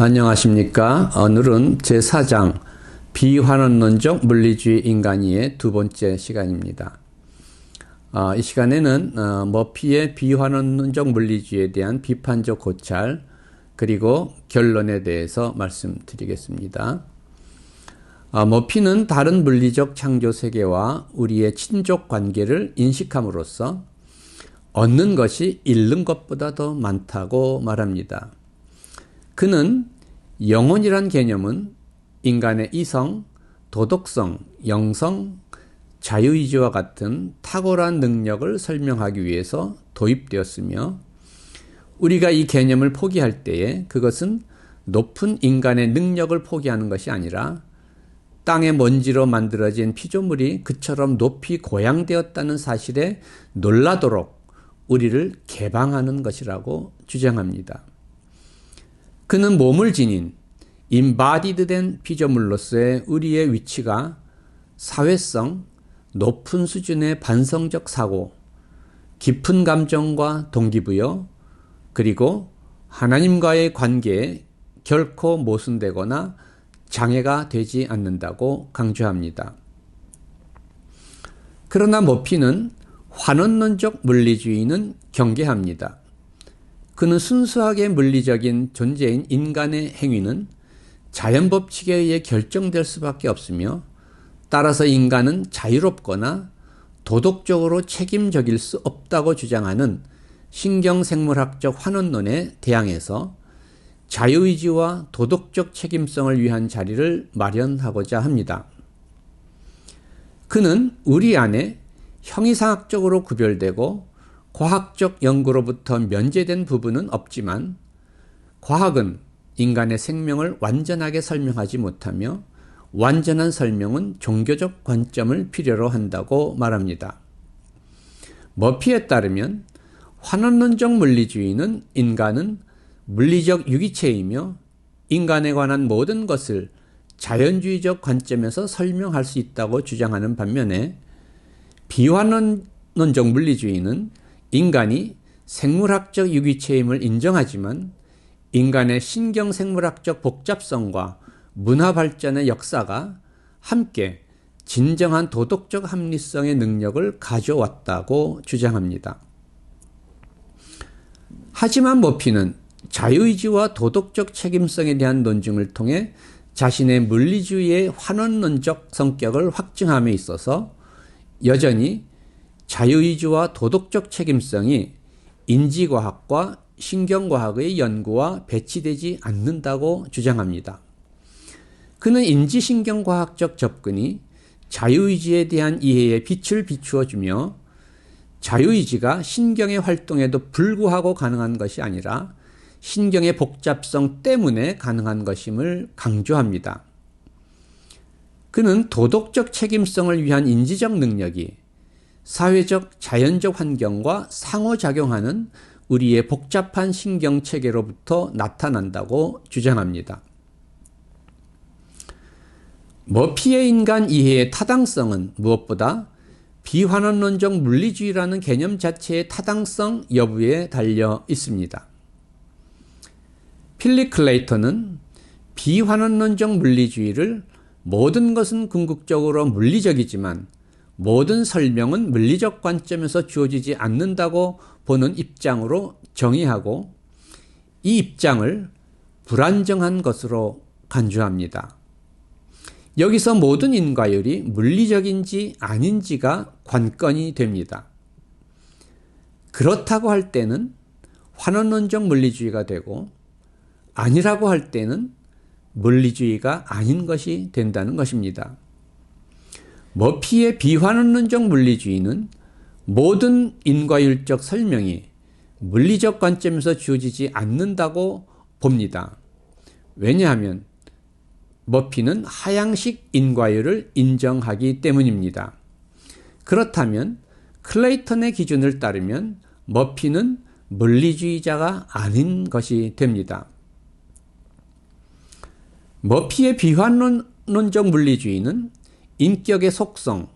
안녕하십니까. 오늘은 제4장 비환원론적 물리주의 인간이의 두 번째 시간입니다. 이 시간에는 머피의 비환원론적 물리주의에 대한 비판적 고찰 그리고 결론에 대해서 말씀드리겠습니다. 머피는 다른 물리적 창조 세계와 우리의 친족 관계를 인식함으로써 얻는 것이 잃는 것보다 더 많다고 말합니다. 그는 영혼이란 개념은 인간의 이성, 도덕성, 영성, 자유의지와 같은 탁월한 능력을 설명하기 위해서 도입되었으며 우리가 이 개념을 포기할 때에 그것은 높은 인간의 능력을 포기하는 것이 아니라 땅의 먼지로 만들어진 피조물이 그처럼 높이 고양되었다는 사실에 놀라도록 우리를 개방하는 것이라고 주장합니다. 그는 몸을 지닌 embodied된 피조물로서의 우리의 위치가 사회성, 높은 수준의 반성적 사고, 깊은 감정과 동기부여, 그리고 하나님과의 관계에 결코 모순되거나 장애가 되지 않는다고 강조합니다. 그러나 머피는 환원론적 물리주의는 경계합니다. 그는 순수하게 물리적인 존재인 인간의 행위는 자연법칙에 의해 결정될 수밖에 없으며 따라서 인간은 자유롭거나 도덕적으로 책임적일 수 없다고 주장하는 신경생물학적 환원론에 대항해서 자유의지와 도덕적 책임성을 위한 자리를 마련하고자 합니다. 그는 우리 안에 형이상학적으로 구별되고 과학적 연구로부터 면제된 부분은 없지만 과학은 인간의 생명을 완전하게 설명하지 못하며 완전한 설명은 종교적 관점을 필요로 한다고 말합니다. 머피에 따르면 환원론적 물리주의는 인간은 물리적 유기체이며 인간에 관한 모든 것을 자연주의적 관점에서 설명할 수 있다고 주장하는 반면에 비환원론적 물리주의는 인간이 생물학적 유기체임을 인정하지만 인간의 신경생물학적 복잡성과 문화 발전의 역사가 함께 진정한 도덕적 합리성의 능력을 가져왔다고 주장합니다. 하지만 머피는 자유의지와 도덕적 책임성에 대한 논증을 통해 자신의 물리주의의 환원론적 성격을 확증함에 있어서 여전히 자유의지와 도덕적 책임성이 인지과학과 신경과학의 연구와 배치되지 않는다고 주장합니다. 그는 인지신경과학적 접근이 자유의지에 대한 이해에 빛을 비추어주며 자유의지가 신경의 활동에도 불구하고 가능한 것이 아니라 신경의 복잡성 때문에 가능한 것임을 강조합니다. 그는 도덕적 책임성을 위한 인지적 능력이 사회적, 자연적 환경과 상호작용하는 우리의 복잡한 신경체계로부터 나타난다고 주장합니다. 머피의 인간 이해의 타당성은 무엇보다 비환원론적 물리주의라는 개념 자체의 타당성 여부에 달려 있습니다. 필립 클레이턴은 비환원론적 물리주의를 모든 것은 궁극적으로 물리적이지만 모든 설명은 물리적 관점에서 주어지지 않는다고 보는 입장으로 정의하고 이 입장을 불안정한 것으로 간주합니다. 여기서 모든 인과율이 물리적인지 아닌지가 관건이 됩니다. 그렇다고 할 때는 환원론적 물리주의가 되고 아니라고 할 때는 물리주의가 아닌 것이 된다는 것입니다. 머피의 비환원론적 물리주의는 모든 인과율적 설명이 물리적 관점에서 주어지지 않는다고 봅니다. 왜냐하면 머피는 하향식 인과율을 인정하기 때문입니다. 그렇다면 클레이턴의 기준을 따르면 머피는 물리주의자가 아닌 것이 됩니다. 머피의 비환론적 물리주의는 인격의 속성,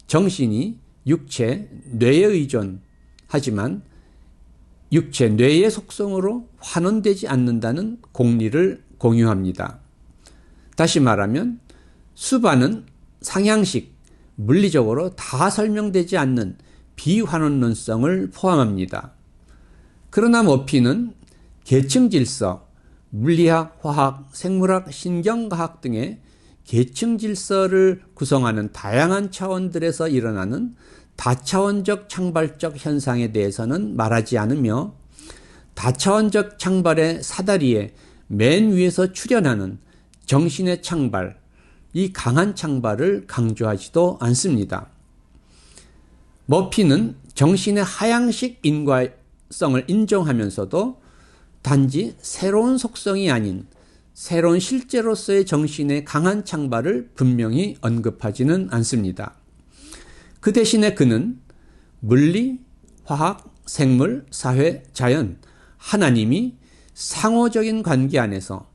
정신이 육체, 뇌에 의존하지만 육체, 뇌의 속성으로 환원되지 않는다는 공리를 공유합니다. 다시 말하면 수반은 상향식, 물리적으로 다 설명되지 않는 비환원론성을 포함합니다. 그러나 머피는 계층 질서, 물리학, 화학, 생물학, 신경과학 등의 계층 질서를 구성하는 다양한 차원들에서 일어나는 다차원적 창발적 현상에 대해서는 말하지 않으며 다차원적 창발의 사다리에 맨 위에서 출현하는 정신의 창발, 이 강한 창발을 강조하지도 않습니다. 머피는 정신의 하향식 인과성을 인정하면서도 단지 새로운 속성이 아닌 새로운 실제로서의 정신의 강한 창발을 분명히 언급하지는 않습니다. 그 대신에 그는 물리, 화학, 생물, 사회, 자연, 하나님이 상호적인 관계 안에서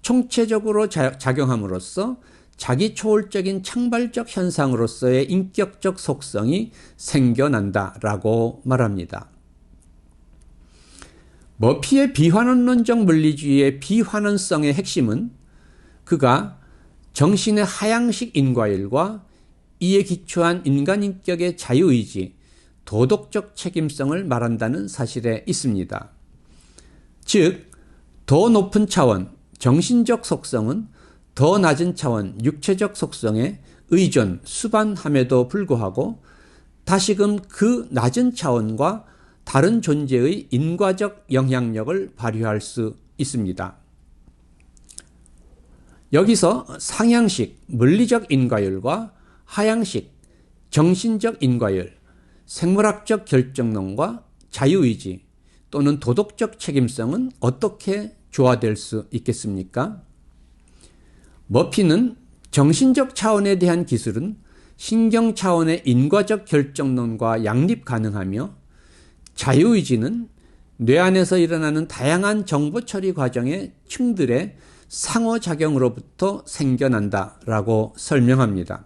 총체적으로 작용함으로써 자기 초월적인 창발적 현상으로서의 인격적 속성이 생겨난다라고 말합니다. 머피의 비환원론적 물리주의의 비환원성의 핵심은 그가 정신의 하향식 인과율과 이에 기초한 인간 인격의 자유의지, 도덕적 책임성을 말한다는 사실에 있습니다. 즉, 더 높은 차원, 정신적 속성은 더 낮은 차원, 육체적 속성에 의존, 수반함에도 불구하고 다시금 그 낮은 차원과 다른 존재의 인과적 영향력을 발휘할 수 있습니다. 여기서 상향식, 물리적 인과율과 하향식, 정신적 인과율, 생물학적 결정론과 자유의지 또는 도덕적 책임성은 어떻게 조화될 수 있겠습니까? 머피는 정신적 차원에 대한 기술은 신경 차원의 인과적 결정론과 양립 가능하며 자유의지는 뇌 안에서 일어나는 다양한 정보 처리 과정의 층들의 상호작용으로부터 생겨난다라고 설명합니다.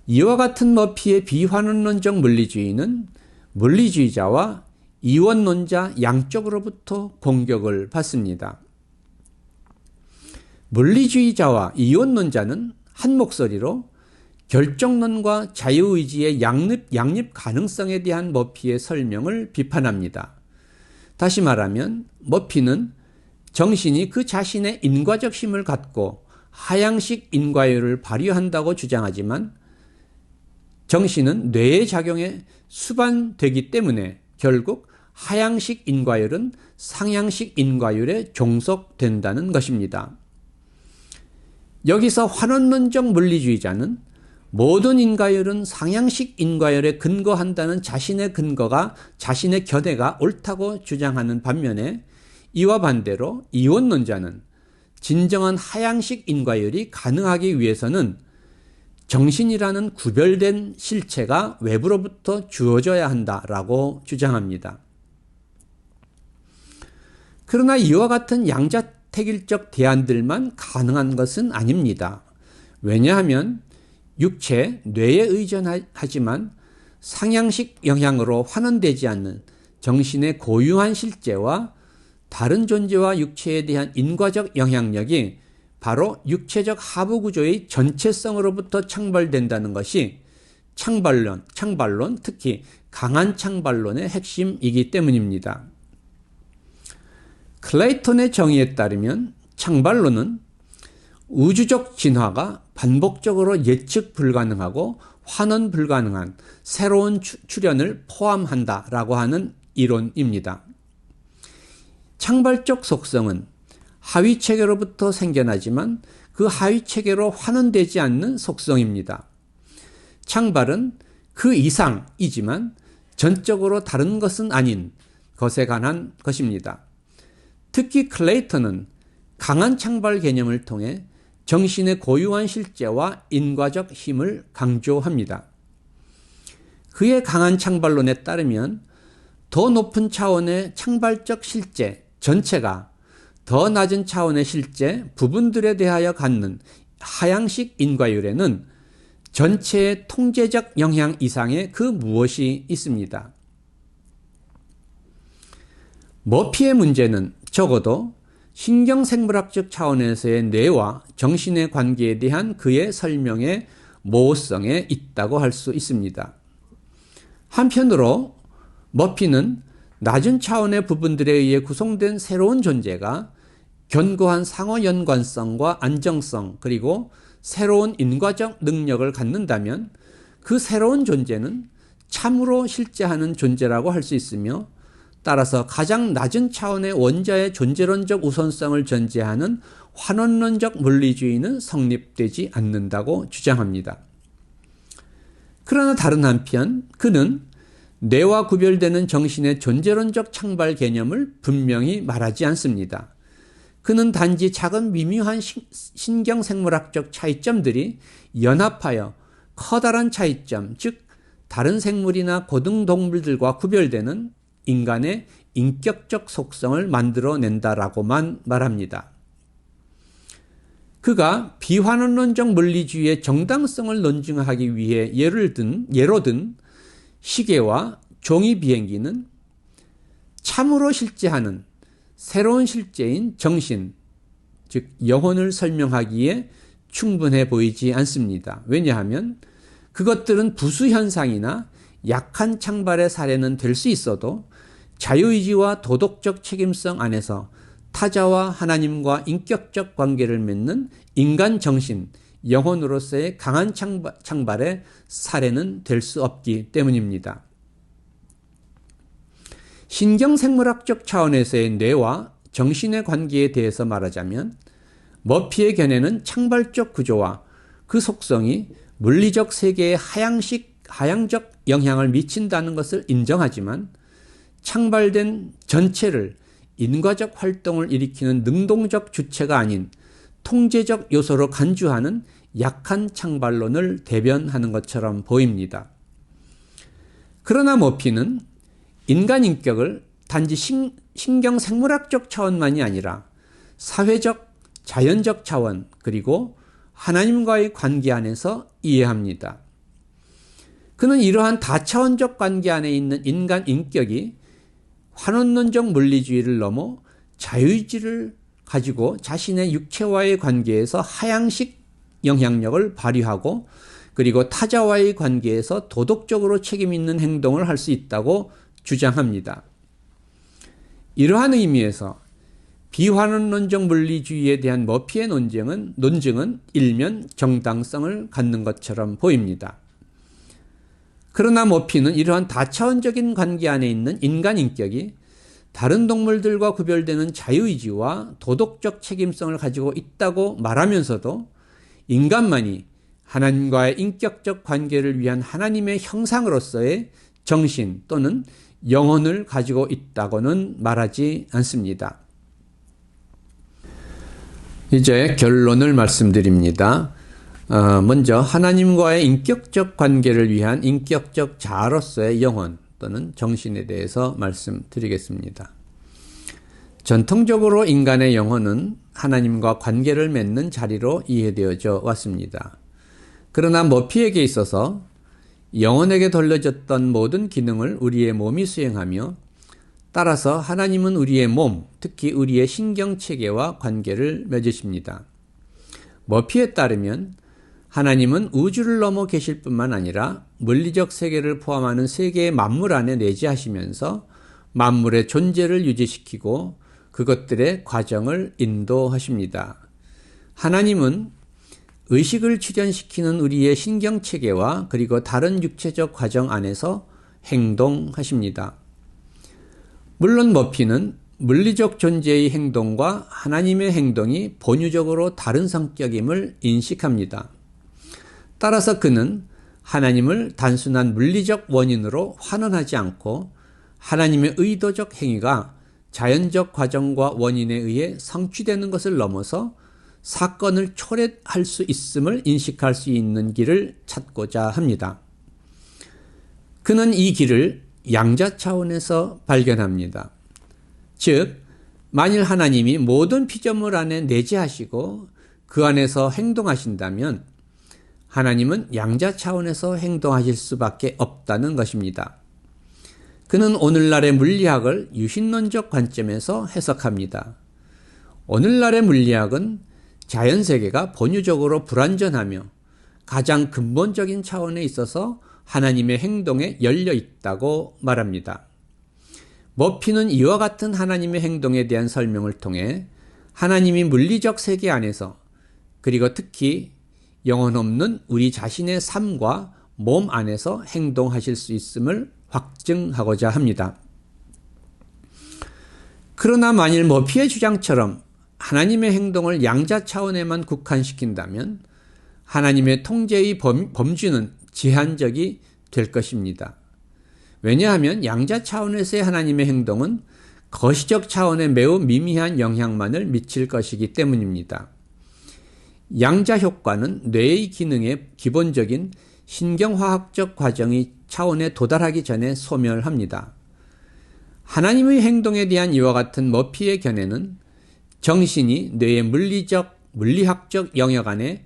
이와 같은 머피의 비환원론적 물리주의는 물리주의자와 이원론자 양쪽으로부터 공격을 받습니다. 물리주의자와 이원론자는 한 목소리로 결정론과 자유의지의 양립 가능성에 대한 머피의 설명을 비판합니다. 다시 말하면 머피는 정신이 그 자신의 인과적 힘을 갖고 하향식 인과율을 발휘한다고 주장하지만 정신은 뇌의 작용에 수반되기 때문에 결국 하향식 인과율은 상향식 인과율에 종속된다는 것입니다. 여기서 환원론적 물리주의자는 모든 인과율은 상향식 인과율에 근거한다는 자신의 근거가, 자신의 견해가 옳다고 주장하는 반면에 이와 반대로 이원론자는 진정한 하향식 인과율이 가능하기 위해서는 정신이라는 구별된 실체가 외부로부터 주어져야 한다라고 주장합니다. 그러나 이와 같은 양자택일적 대안들만 가능한 것은 아닙니다. 왜냐하면 육체, 뇌에 의존하지만 상향식 영향으로 환원되지 않는 정신의 고유한 실제와 다른 존재와 육체에 대한 인과적 영향력이 바로 육체적 하부 구조의 전체성으로부터 창발된다는 것이 창발론, 특히 강한 창발론의 핵심이기 때문입니다. 클레이톤의 정의에 따르면 창발론은 우주적 진화가 반복적으로 예측 불가능하고 환원 불가능한 새로운 출현을 포함한다라고 하는 이론입니다. 창발적 속성은 하위 체계로부터 생겨나지만 그 하위 체계로 환원되지 않는 속성입니다. 창발은 그 이상이지만 전적으로 다른 것은 아닌 것에 관한 것입니다. 특히 클레이턴은 강한 창발 개념을 통해 정신의 고유한 실제와 인과적 힘을 강조합니다. 그의 강한 창발론에 따르면 더 높은 차원의 창발적 실제 전체가 더 낮은 차원의 실제 부분들에 대하여 갖는 하향식 인과율에는 전체의 통제적 영향 이상의 그 무엇이 있습니다. 머피의 문제는 적어도 신경생물학적 차원에서의 뇌와 정신의 관계에 대한 그의 설명의 모호성에 있다고 할 수 있습니다. 한편으로 머피는 낮은 차원의 부분들에 의해 구성된 새로운 존재가 견고한 상호 연관성과 안정성 그리고 새로운 인과적 능력을 갖는다면 그 새로운 존재는 참으로 실제하는 존재라고 할 수 있으며, 따라서 가장 낮은 차원의 원자의 존재론적 우선성을 전제하는 환원론적 물리주의는 성립되지 않는다고 주장합니다. 그러나 다른 한편 그는 뇌와 구별되는 정신의 존재론적 창발 개념을 분명히 말하지 않습니다. 그는 단지 작은 미묘한 신경생물학적 차이점들이 연합하여 커다란 차이점, 즉 다른 생물이나 고등동물들과 구별되는 인간의 인격적 속성을 만들어낸다라고만 말합니다. 그가 비환원론적 물리주의의 정당성을 논증하기 위해 예로 든 시계와 종이 비행기는 참으로 실제하는 새로운 실제인 정신, 즉 영혼을 설명하기에 충분해 보이지 않습니다. 왜냐하면 그것들은 부수현상이나 약한 창발의 사례는 될 수 있어도 자유의지와 도덕적 책임성 안에서 타자와 하나님과 인격적 관계를 맺는 인간 정신, 영혼으로서의 강한 창발의 사례는 될 수 없기 때문입니다. 신경생물학적 차원에서의 뇌와 정신의 관계에 대해서 말하자면 머피의 견해는 창발적 구조와 그 속성이 물리적 세계에 하향적 영향을 미친다는 것을 인정하지만 창발된 전체를 인과적 활동을 일으키는 능동적 주체가 아닌 통제적 요소로 간주하는 약한 창발론을 대변하는 것처럼 보입니다. 그러나 머피는 인간 인격을 단지 신경생물학적 차원만이 아니라 사회적, 자연적 차원 그리고 하나님과의 관계 안에서 이해합니다. 그는 이러한 다차원적 관계 안에 있는 인간 인격이 환원론적 물리주의를 넘어 자유의지를 가지고 자신의 육체와의 관계에서 하향식 영향력을 발휘하고 그리고 타자와의 관계에서 도덕적으로 책임 있는 행동을 할 수 있다고 주장합니다. 이러한 의미에서 비환원론적 물리주의에 대한 머피의 논증은 일면 정당성을 갖는 것처럼 보입니다. 그러나 머피는 이러한 다차원적인 관계 안에 있는 인간 인격이 다른 동물들과 구별되는 자유의지와 도덕적 책임성을 가지고 있다고 말하면서도 인간만이 하나님과의 인격적 관계를 위한 하나님의 형상으로서의 정신 또는 영혼을 가지고 있다고는 말하지 않습니다. 이제 결론을 말씀드립니다. 먼저 하나님과의 인격적 관계를 위한 인격적 자아로서의 영혼 또는 정신에 대해서 말씀드리겠습니다. 전통적으로 인간의 영혼은 하나님과 관계를 맺는 자리로 이해되어져 왔습니다. 그러나 머피에게 있어서 영혼에게 돌려졌던 모든 기능을 우리의 몸이 수행하며 따라서 하나님은 우리의 몸, 특히 우리의 신경체계와 관계를 맺으십니다. 머피에 따르면 하나님은 우주를 넘어 계실 뿐만 아니라 물리적 세계를 포함하는 세계의 만물 안에 내재하시면서 만물의 존재를 유지시키고 그것들의 과정을 인도하십니다. 하나님은 의식을 출현시키는 우리의 신경체계와 그리고 다른 육체적 과정 안에서 행동하십니다. 물론 머피는 물리적 존재의 행동과 하나님의 행동이 본유적으로 다른 성격임을 인식합니다. 따라서 그는 하나님을 단순한 물리적 원인으로 환원하지 않고 하나님의 의도적 행위가 자연적 과정과 원인에 의해 성취되는 것을 넘어서 사건을 초래할 수 있음을 인식할 수 있는 길을 찾고자 합니다. 그는 이 길을 양자 차원에서 발견합니다. 즉, 만일 하나님이 모든 피조물 안에 내재하시고 그 안에서 행동하신다면 하나님은 양자 차원에서 행동하실 수밖에 없다는 것입니다. 그는 오늘날의 물리학을 유신론적 관점에서 해석합니다. 오늘날의 물리학은 자연세계가 본유적으로 불완전하며 가장 근본적인 차원에 있어서 하나님의 행동에 열려 있다고 말합니다. 머피는 이와 같은 하나님의 행동에 대한 설명을 통해 하나님이 물리적 세계 안에서 그리고 특히 영혼 없는 우리 자신의 삶과 몸 안에서 행동하실 수 있음을 확증하고자 합니다. 그러나 만일 머피의 주장처럼 하나님의 행동을 양자 차원에만 국한시킨다면 하나님의 통제의 범주는 제한적이 될 것입니다. 왜냐하면 양자 차원에서의 하나님의 행동은 거시적 차원에 매우 미미한 영향만을 미칠 것이기 때문입니다. 양자 효과는 뇌의 기능의 기본적인 신경화학적 과정이 차원에 도달하기 전에 소멸합니다. 하나님의 행동에 대한 이와 같은 머피의 견해는 정신이 뇌의 물리학적 영역 안에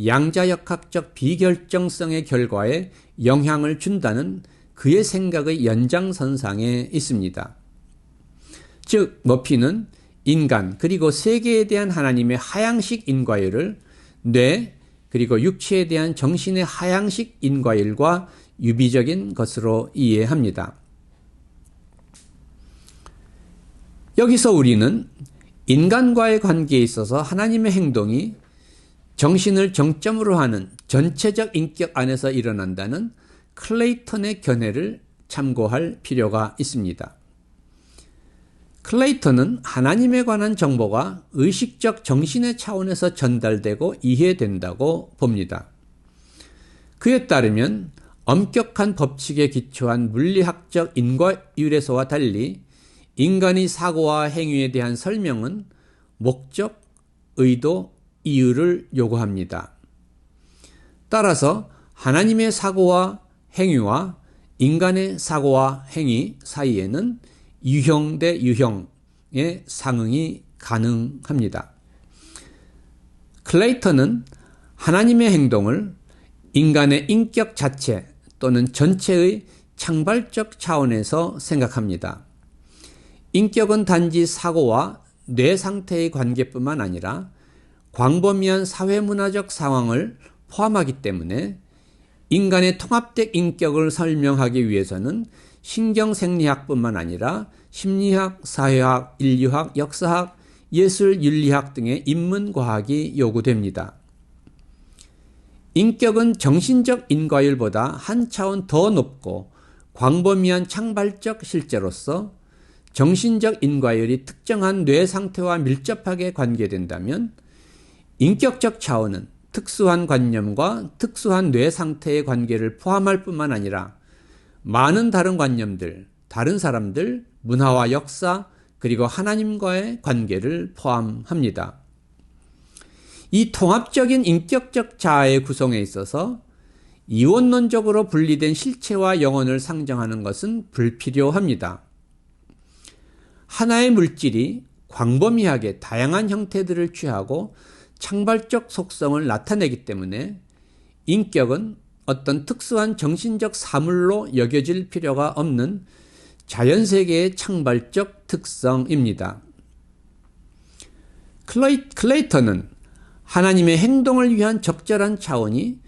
양자역학적 비결정성의 결과에 영향을 준다는 그의 생각의 연장선상에 있습니다. 즉 머피는 인간 그리고 세계에 대한 하나님의 하향식 인과율을 뇌 그리고 육체에 대한 정신의 하향식 인과율과 유비적인 것으로 이해합니다. 여기서 우리는 인간과의 관계에 있어서 하나님의 행동이 정신을 정점으로 하는 전체적 인격 안에서 일어난다는 클레이턴의 견해를 참고할 필요가 있습니다. 클레이턴은 하나님에 관한 정보가 의식적 정신의 차원에서 전달되고 이해된다고 봅니다. 그에 따르면 엄격한 법칙에 기초한 물리학적 인과율에서와 달리 인간의 사고와 행위에 대한 설명은 목적, 의도, 이유를 요구합니다. 따라서 하나님의 사고와 행위와 인간의 사고와 행위 사이에는 유형 대 유형의 상응이 가능합니다. 클레이턴은 하나님의 행동을 인간의 인격 자체 또는 전체의 창발적 차원에서 생각합니다. 인격은 단지 사고와 뇌 상태의 관계뿐만 아니라 광범위한 사회문화적 상황을 포함하기 때문에 인간의 통합된 인격을 설명하기 위해서는 신경생리학뿐만 아니라 심리학, 사회학, 인류학, 역사학, 예술, 윤리학 등의 인문과학이 요구됩니다. 인격은 정신적 인과율보다 한 차원 더 높고 광범위한 창발적 실제로서 정신적 인과율이 특정한 뇌 상태와 밀접하게 관계된다면 인격적 차원은 특수한 관념과 특수한 뇌 상태의 관계를 포함할 뿐만 아니라 많은 다른 관념들, 다른 사람들, 문화와 역사, 그리고 하나님과의 관계를 포함합니다. 이 통합적인 인격적 자아의 구성에 있어서 이원론적으로 분리된 실체와 영혼을 상정하는 것은 불필요합니다. 하나의 물질이 광범위하게 다양한 형태들을 취하고 창발적 속성을 나타내기 때문에 인격은 어떤 특수한 정신적 사물로 여겨질 필요가 없는 자연세계의 창발적 특성입니다. 클레이턴은 하나님의 행동을 위한 적절한 차원이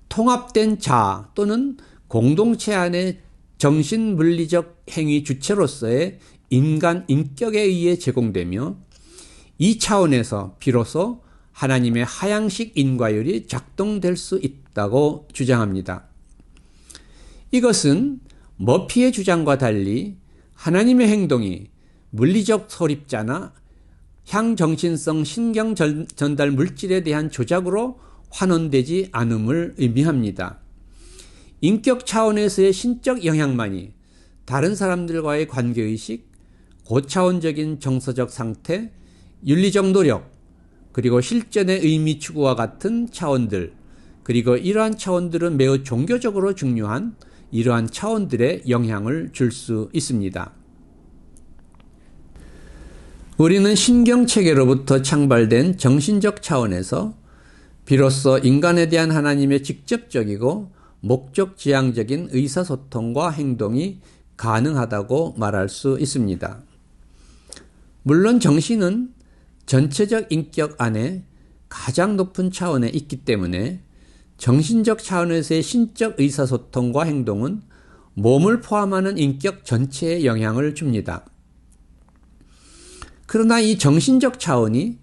통합된 자아 또는 공동체 안의 정신물리적 행위 주체로서의 인간 인격에 의해 제공되며 이 차원에서 비로소 하나님의 하향식 인과율이 작동될 수 있다고 주장합니다. 이것은 머피의 주장과 달리 하나님의 행동이 물리적 소립자나 향정신성 신경 전달 물질에 대한 조작으로 환원되지 않음을 의미합니다. 인격 차원에서의 신적 영향만이 다른 사람들과의 관계의식, 고차원적인 정서적 상태, 윤리적 노력, 그리고 실전의 의미 추구와 같은 차원들, 그리고 이러한 차원들은 매우 종교적으로 중요한 이러한 차원들에 영향을 줄 수 있습니다. 우리는 신경체계로부터 창발된 정신적 차원에서 비로소 인간에 대한 하나님의 직접적이고 목적지향적인 의사소통과 행동이 가능하다고 말할 수 있습니다. 물론 정신은 전체적 인격 안에 가장 높은 차원에 있기 때문에 정신적 차원에서의 신적 의사소통과 행동은 몸을 포함하는 인격 전체에 영향을 줍니다. 그러나 이 정신적 차원이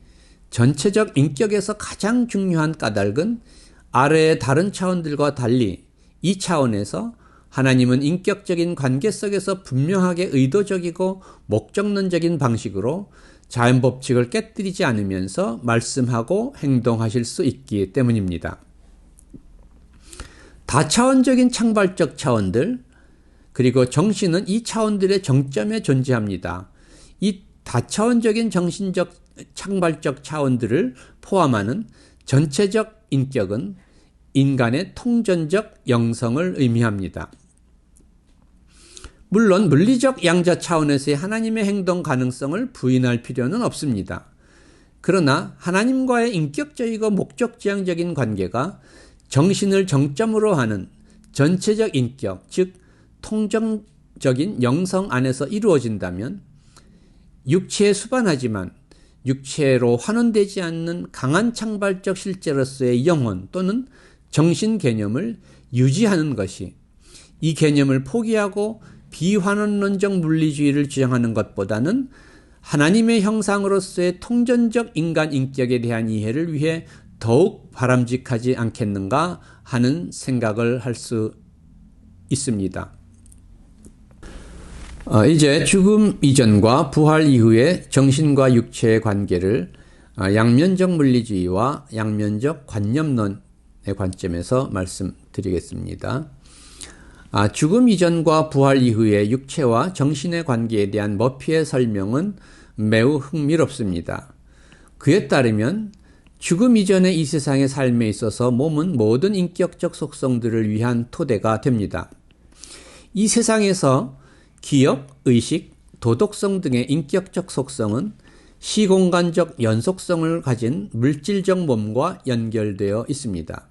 전체적 인격에서 가장 중요한 까닭은 아래의 다른 차원들과 달리 이 차원에서 하나님은 인격적인 관계 속에서 분명하게 의도적이고 목적론적인 방식으로 자연 법칙을 깨뜨리지 않으면서 말씀하고 행동하실 수 있기 때문입니다. 다차원적인 창발적 차원들, 그리고 정신은 이 차원들의 정점에 존재합니다. 이 다차원적인 정신적 창발적 차원들을 포함하는 전체적 인격은 인간의 통전적 영성을 의미합니다. 물론 물리적 양자 차원에서의 하나님의 행동 가능성을 부인할 필요는 없습니다. 그러나 하나님과의 인격적이고 목적지향적인 관계가 정신을 정점으로 하는 전체적 인격, 즉 통정적인 영성 안에서 이루어진다면 육체에 수반하지만 육체로 환원되지 않는 강한 창발적 실제로서의 영혼 또는 정신 개념을 유지하는 것이 이 개념을 포기하고 비환원론적 물리주의를 주장하는 것보다는 하나님의 형상으로서의 통전적 인간 인격에 대한 이해를 위해 더욱 바람직하지 않겠는가 하는 생각을 할 수 있습니다. 이제 죽음 이전과 부활 이후의 정신과 육체의 관계를 양면적 물리주의와 양면적 관념론의 관점에서 말씀드리겠습니다. 죽음 이전과 부활 이후의 육체와 정신의 관계에 대한 머피의 설명은 매우 흥미롭습니다. 그에 따르면 죽음 이전의 이 세상의 삶에 있어서 몸은 모든 인격적 속성들을 위한 토대가 됩니다. 이 세상에서 기억, 의식, 도덕성 등의 인격적 속성은 시공간적 연속성을 가진 물질적 몸과 연결되어 있습니다.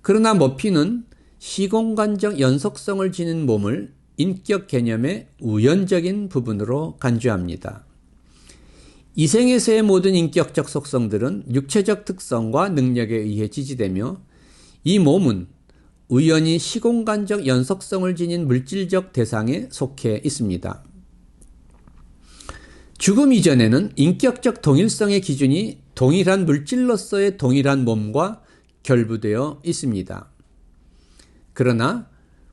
그러나 머피는 시공간적 연속성을 지닌 몸을 인격 개념의 우연적인 부분으로 간주합니다. 이 생에서의 모든 인격적 속성들은 육체적 특성과 능력에 의해 지지되며 이 몸은 우연히 시공간적 연속성을 지닌 물질적 대상에 속해 있습니다. 죽음 이전에는 인격적 동일성의 기준이 동일한 물질로서의 동일한 몸과 결부되어 있습니다. 그러나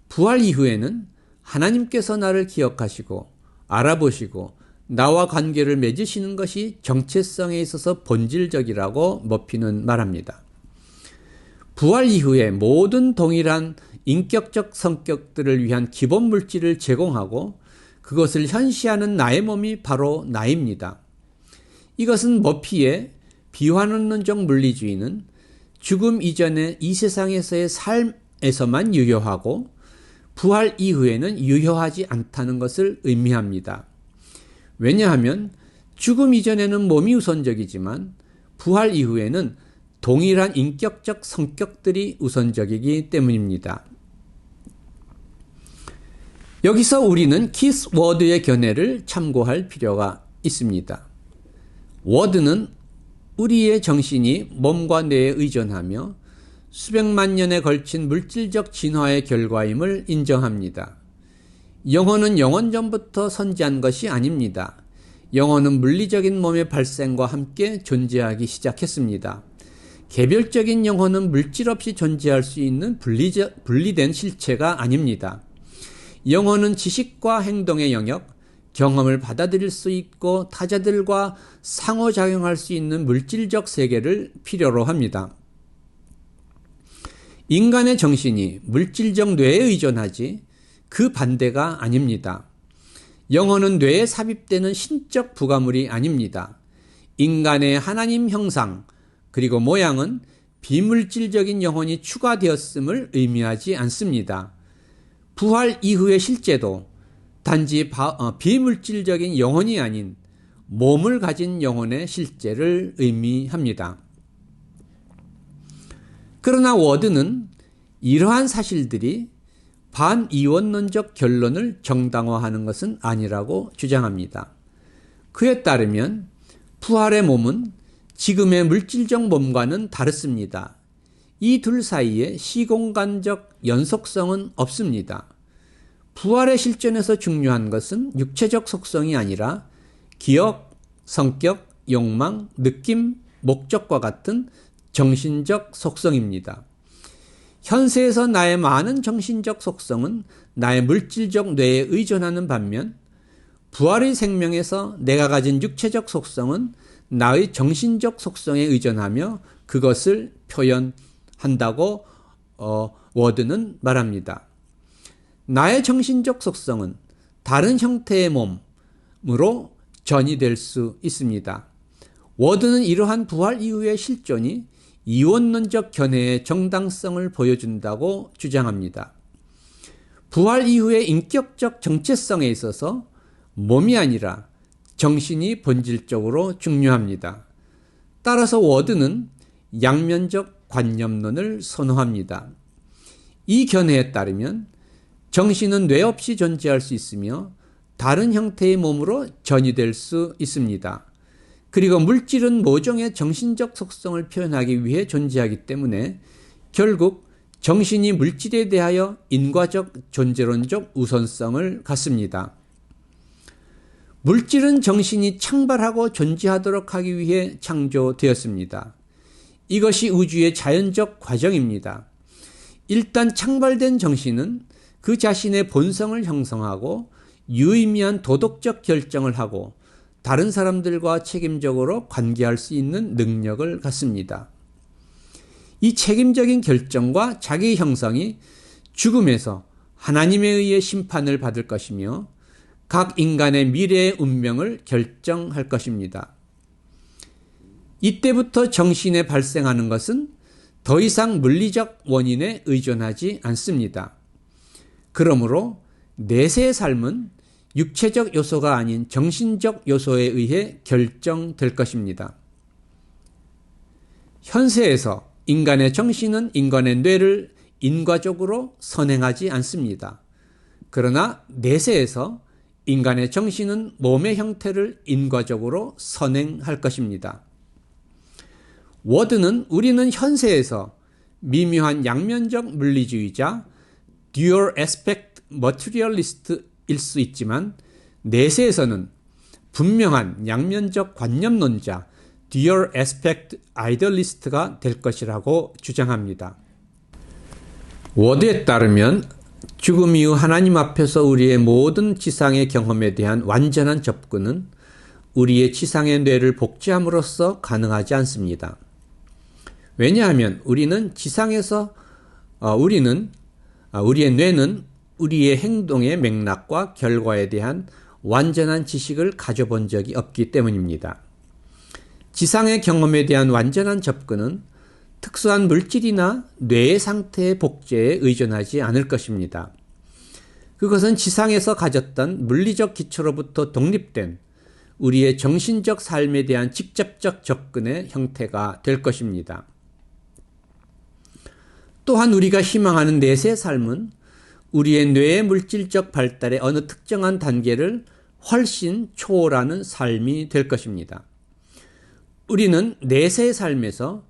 부활 이후에는 하나님께서 나를 기억하시고 알아보시고 나와 관계를 맺으시는 것이 정체성에 있어서 본질적이라고 머피는 말합니다. 부활 이후에 모든 동일한 인격적 성격들을 위한 기본 물질을 제공하고 그것을 현시하는 나의 몸이 바로 나입니다. 이것은 머피의 비환원론적 물리주의는 죽음 이전의 이 세상에서의 삶에서만 유효하고 부활 이후에는 유효하지 않다는 것을 의미합니다. 왜냐하면 죽음 이전에는 몸이 우선적이지만 부활 이후에는 동일한 인격적 성격들이 우선적이기 때문입니다. 여기서 우리는 키스 워드의 견해를 참고할 필요가 있습니다. 워드는 우리의 정신이 몸과 뇌에 의존하며 수백만 년에 걸친 물질적 진화의 결과임을 인정합니다. 영혼은 영원 전부터 선지한 것이 아닙니다. 영혼은 물리적인 몸의 발생과 함께 존재하기 시작했습니다. 개별적인 영혼은 물질 없이 존재할 수 있는 분리된 실체가 아닙니다. 영혼은 지식과 행동의 영역, 경험을 받아들일 수 있고 타자들과 상호작용할 수 있는 물질적 세계를 필요로 합니다. 인간의 정신이 물질적 뇌에 의존하지 그 반대가 아닙니다. 영혼은 뇌에 삽입되는 신적 부가물이 아닙니다. 인간의 하나님 형상 그리고 모양은 비물질적인 영혼이 추가되었음을 의미하지 않습니다. 부활 이후의 실제도 단지 비물질적인 영혼이 아닌 몸을 가진 영혼의 실제를 의미합니다. 그러나 워드는 이러한 사실들이 반이원론적 결론을 정당화하는 것은 아니라고 주장합니다. 그에 따르면 부활의 몸은 지금의 물질적 몸과는 다릅니다. 이 둘 사이에 시공간적 연속성은 없습니다. 부활의 실존에서 중요한 것은 육체적 속성이 아니라 기억, 성격, 욕망, 느낌, 목적과 같은 정신적 속성입니다. 현세에서 나의 많은 정신적 속성은 나의 물질적 뇌에 의존하는 반면 부활의 생명에서 내가 가진 육체적 속성은 나의 정신적 속성에 의존하며 그것을 표현한다고 워드는 말합니다. 나의 정신적 속성은 다른 형태의 몸으로 전이될 수 있습니다. 워드는 이러한 부활 이후의 실존이 이원론적 견해의 정당성을 보여준다고 주장합니다. 부활 이후의 인격적 정체성에 있어서 몸이 아니라 정신이 본질적으로 중요합니다. 따라서 워드는 양면적 관념론을 선호합니다. 이 견해에 따르면 정신은 뇌 없이 존재할 수 있으며 다른 형태의 몸으로 전이될 수 있습니다. 그리고 물질은 모종의 정신적 속성을 표현하기 위해 존재하기 때문에 결국 정신이 물질에 대하여 인과적 존재론적 우선성을 갖습니다. 물질은 정신이 창발하고 존재하도록 하기 위해 창조되었습니다. 이것이 우주의 자연적 과정입니다. 일단 창발된 정신은 그 자신의 본성을 형성하고 유의미한 도덕적 결정을 하고 다른 사람들과 책임적으로 관계할 수 있는 능력을 갖습니다. 이 책임적인 결정과 자기 형성이 죽음에서 하나님에 의해 심판을 받을 것이며 각 인간의 미래의 운명을 결정할 것입니다. 이때부터 정신에 발생하는 것은 더 이상 물리적 원인에 의존하지 않습니다. 그러므로 내세의 삶은 육체적 요소가 아닌 정신적 요소에 의해 결정될 것입니다. 현세에서 인간의 정신은 인간의 뇌를 인과적으로 선행하지 않습니다. 그러나 내세에서 인간의 정신은 몸의 형태를 인과적으로 선행할 것입니다. 워드는 우리는 현세에서 미묘한 양면적 물리주의자, dual aspect materialist일 수 있지만 내세에서는 분명한 양면적 관념론자, dual aspect idealist가 될 것이라고 주장합니다. 워드에 따르면 죽음 이후 하나님 앞에서 우리의 모든 지상의 경험에 대한 완전한 접근은 우리의 지상의 뇌를 복제함으로써 가능하지 않습니다. 왜냐하면 우리의 뇌는 우리의 행동의 맥락과 결과에 대한 완전한 지식을 가져본 적이 없기 때문입니다. 지상의 경험에 대한 완전한 접근은 특수한 물질이나 뇌의 상태의 복제에 의존하지 않을 것입니다. 그것은 지상에서 가졌던 물리적 기초로부터 독립된 우리의 정신적 삶에 대한 직접적 접근의 형태가 될 것입니다. 또한 우리가 희망하는 내세의 삶은 우리의 뇌의 물질적 발달의 어느 특정한 단계를 훨씬 초월하는 삶이 될 것입니다. 우리는 내세의 삶에서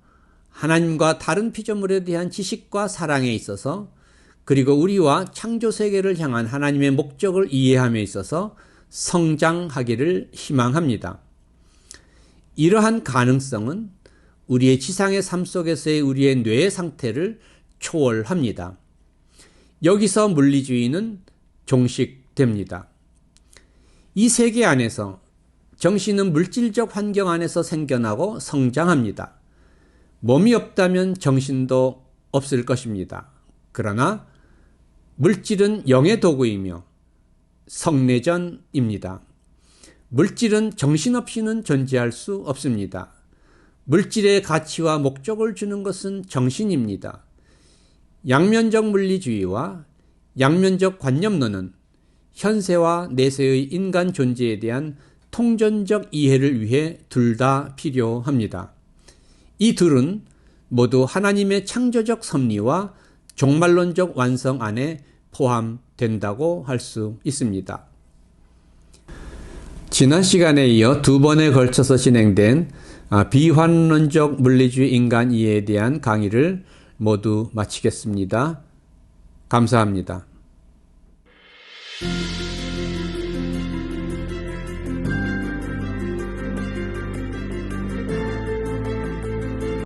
하나님과 다른 피조물에 대한 지식과 사랑에 있어서 그리고 우리와 창조 세계를 향한 하나님의 목적을 이해함에 있어서 성장하기를 희망합니다. 이러한 가능성은 우리의 지상의 삶 속에서의 우리의 뇌의 상태를 초월합니다. 여기서 물리주의는 종식됩니다. 이 세계 안에서 정신은 물질적 환경 안에서 생겨나고 성장합니다. 몸이 없다면 정신도 없을 것입니다. 그러나 물질은 영의 도구이며 성내전입니다. 물질은 정신없이는 존재할 수 없습니다. 물질의 가치와 목적을 주는 것은 정신입니다. 양면적 물리주의와 양면적 관념론은 현세와 내세의 인간 존재에 대한 통전적 이해를 위해 둘 다 필요합니다. 이 둘은 모두 하나님의 창조적 섭리와 종말론적 완성 안에 포함된다고 할 수 있습니다. 지난 시간에 이어 두 번에 걸쳐서 진행된 비환론적 물리주의 인간 이해에 대한 강의를 모두 마치겠습니다. 감사합니다.